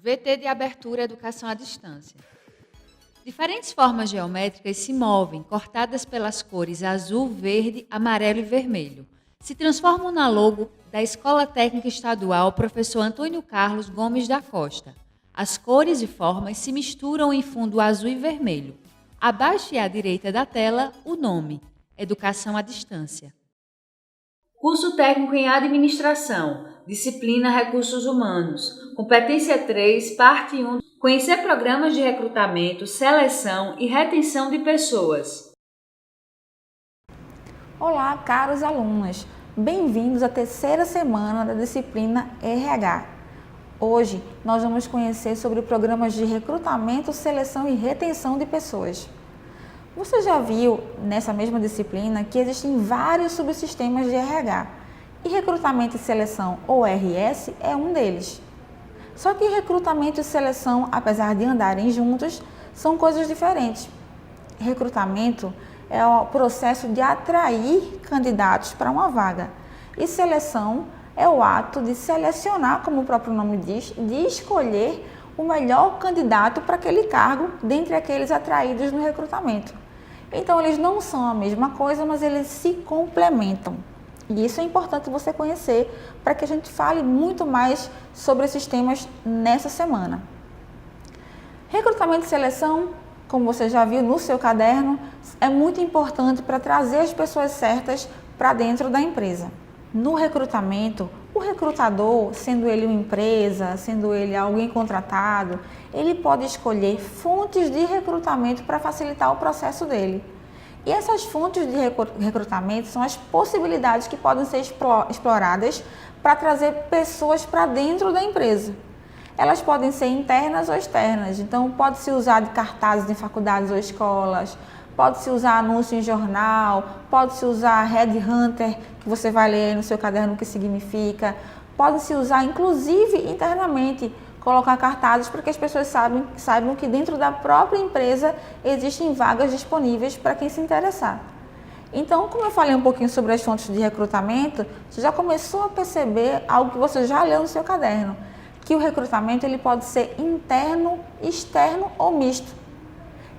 VT de abertura Educação à Distância. Diferentes formas geométricas se movem, cortadas pelas cores azul, verde, amarelo e vermelho. Se transformam na logo da Escola Técnica Estadual Professor Antônio Carlos Gomes da Costa. As cores e formas se misturam em fundo azul e vermelho. Abaixo e à direita da tela, o nome: Educação à Distância. Curso Técnico em Administração, disciplina Recursos Humanos, competência 3, parte 1, conhecer programas de recrutamento, seleção e retenção de pessoas. Olá, caros alunos, bem-vindos à terceira semana da disciplina RH. Hoje nós vamos conhecer sobre programas de recrutamento, seleção e retenção de pessoas. Você já viu nessa mesma disciplina que existem vários subsistemas de RH e recrutamento e seleção, ou RS, é um deles. Só que recrutamento e seleção, apesar de andarem juntos, são coisas diferentes. Recrutamento é o processo de atrair candidatos para uma vaga e seleção é o ato de selecionar, como o próprio nome diz, de escolher o melhor candidato para aquele cargo dentre aqueles atraídos no recrutamento. Então, eles não são a mesma coisa, mas eles se complementam. E isso é importante você conhecer para que a gente fale muito mais sobre esses temas nessa semana. Recrutamento e seleção, como você já viu no seu caderno, é muito importante para trazer as pessoas certas para dentro da empresa. No recrutamento, o recrutador, sendo ele uma empresa, sendo ele alguém contratado, ele pode escolher fontes de recrutamento para facilitar o processo dele. E essas fontes de recrutamento são as possibilidades que podem ser exploradas para trazer pessoas para dentro da empresa. Elas podem ser internas ou externas, então pode-se usar de cartazes em faculdades ou escolas, pode-se usar anúncio em jornal, pode-se usar headhunter, que você vai ler no seu caderno o que significa, pode-se usar inclusive internamente, colocar cartazes para que as pessoas saibam que dentro da própria empresa existem vagas disponíveis para quem se interessar. Então, como eu falei um pouquinho sobre as fontes de recrutamento, você já começou a perceber algo que você já leu no seu caderno, que o recrutamento ele pode ser interno, externo ou misto.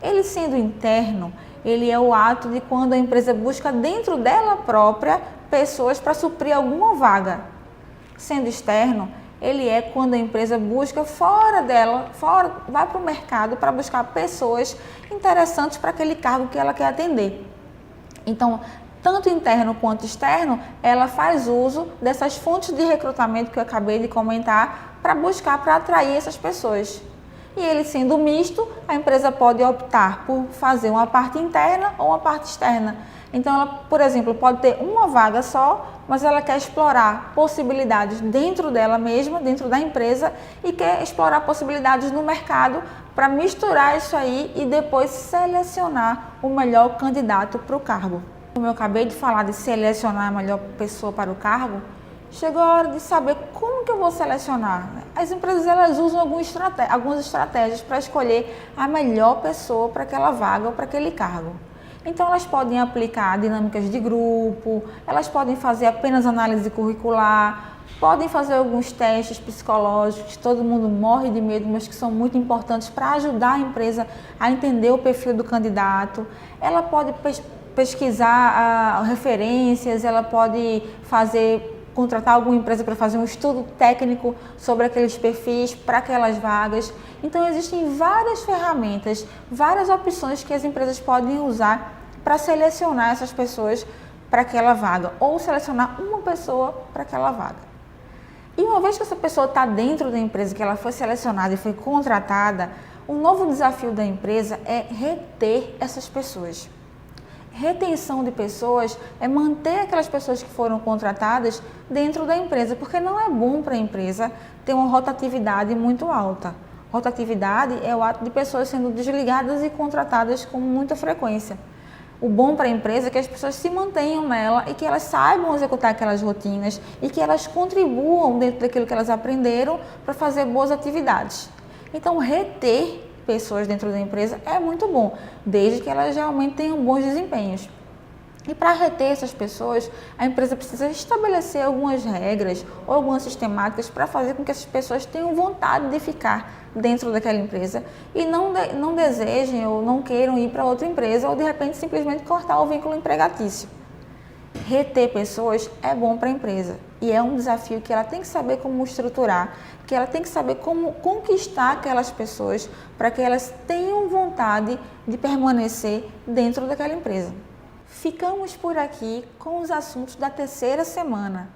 Ele sendo interno, ele é o ato de quando a empresa busca dentro dela própria pessoas para suprir alguma vaga. Sendo externo, ele é quando a empresa busca fora dela, vai para o mercado para buscar pessoas interessantes para aquele cargo que ela quer atender. Então, tanto interno quanto externo, ela faz uso dessas fontes de recrutamento que eu acabei de comentar para buscar, para atrair essas pessoas. E ele sendo misto, a empresa pode optar por fazer uma parte interna ou uma parte externa. Então, ela, por exemplo, pode ter uma vaga só, mas ela quer explorar possibilidades dentro dela mesma, dentro da empresa, e quer explorar possibilidades no mercado para misturar isso aí e depois selecionar o melhor candidato para o cargo. Como eu acabei de falar de selecionar a melhor pessoa para o cargo, chegou a hora de saber como que eu vou selecionar. As empresas elas usam algumas estratégias para escolher a melhor pessoa para aquela vaga ou para aquele cargo. Então, elas podem aplicar dinâmicas de grupo, elas podem fazer apenas análise curricular, podem fazer alguns testes psicológicos, todo mundo morre de medo, mas que são muito importantes para ajudar a empresa a entender o perfil do candidato. Ela pode pesquisar referências, ela pode contratar alguma empresa para fazer um estudo técnico sobre aqueles perfis para aquelas vagas. Então, existem várias ferramentas, várias opções que as empresas podem usar para selecionar essas pessoas para aquela vaga ou selecionar uma pessoa para aquela vaga. E uma vez que essa pessoa está dentro da empresa, que ela foi selecionada e foi contratada, o novo desafio da empresa é reter essas pessoas. Retenção de pessoas é manter aquelas pessoas que foram contratadas dentro da empresa, porque não é bom para a empresa ter uma rotatividade muito alta. Rotatividade é o ato de pessoas sendo desligadas e contratadas com muita frequência. O bom para a empresa é que as pessoas se mantenham nela e que elas saibam executar aquelas rotinas e que elas contribuam dentro daquilo que elas aprenderam para fazer boas atividades. Então, reter pessoas dentro da empresa é muito bom, desde que elas realmente tenham bons desempenhos. E para reter essas pessoas, a empresa precisa estabelecer algumas regras ou algumas sistemáticas para fazer com que essas pessoas tenham vontade de ficar dentro daquela empresa e não desejem ou não queiram ir para outra empresa ou de repente simplesmente cortar o vínculo empregatício. Reter pessoas é bom para a empresa e é um desafio que ela tem que saber como estruturar, que ela tem que saber como conquistar aquelas pessoas para que elas tenham vontade de permanecer dentro daquela empresa. Ficamos por aqui com os assuntos da terceira semana.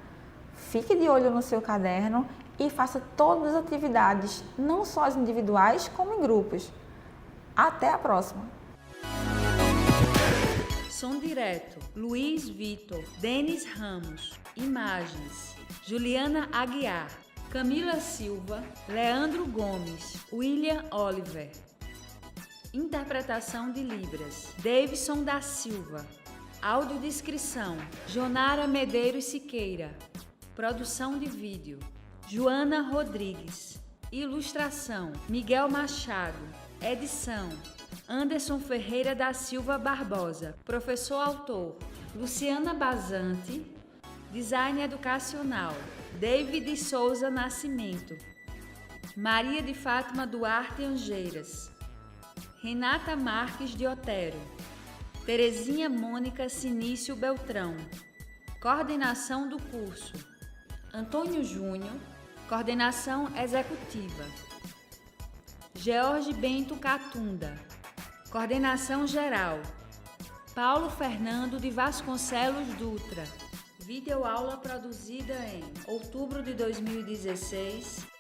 Fique de olho no seu caderno e faça todas as atividades, não só as individuais, como em grupos. Até a próxima! Som direto: Luiz Vitor, Denis Ramos. Imagens: Juliana Aguiar, Camila Silva, Leandro Gomes, William Oliver. Interpretação de Libras: Davidson da Silva. Audiodescrição: Jonara Medeiros Siqueira. Produção de vídeo: Joana Rodrigues. Ilustração: Miguel Machado. Edição: Anderson Ferreira da Silva Barbosa. Professor autor: Luciana Bazante. Design educacional: David Souza Nascimento. Maria de Fátima Duarte Angeiras. Renata Marques de Otero. Terezinha Mônica Sinício Beltrão. Coordenação do curso: Antônio Júnior. Coordenação executiva: George Bento Catunda. Coordenação geral: Paulo Fernando de Vasconcelos Dutra. Videoaula produzida em outubro de 2016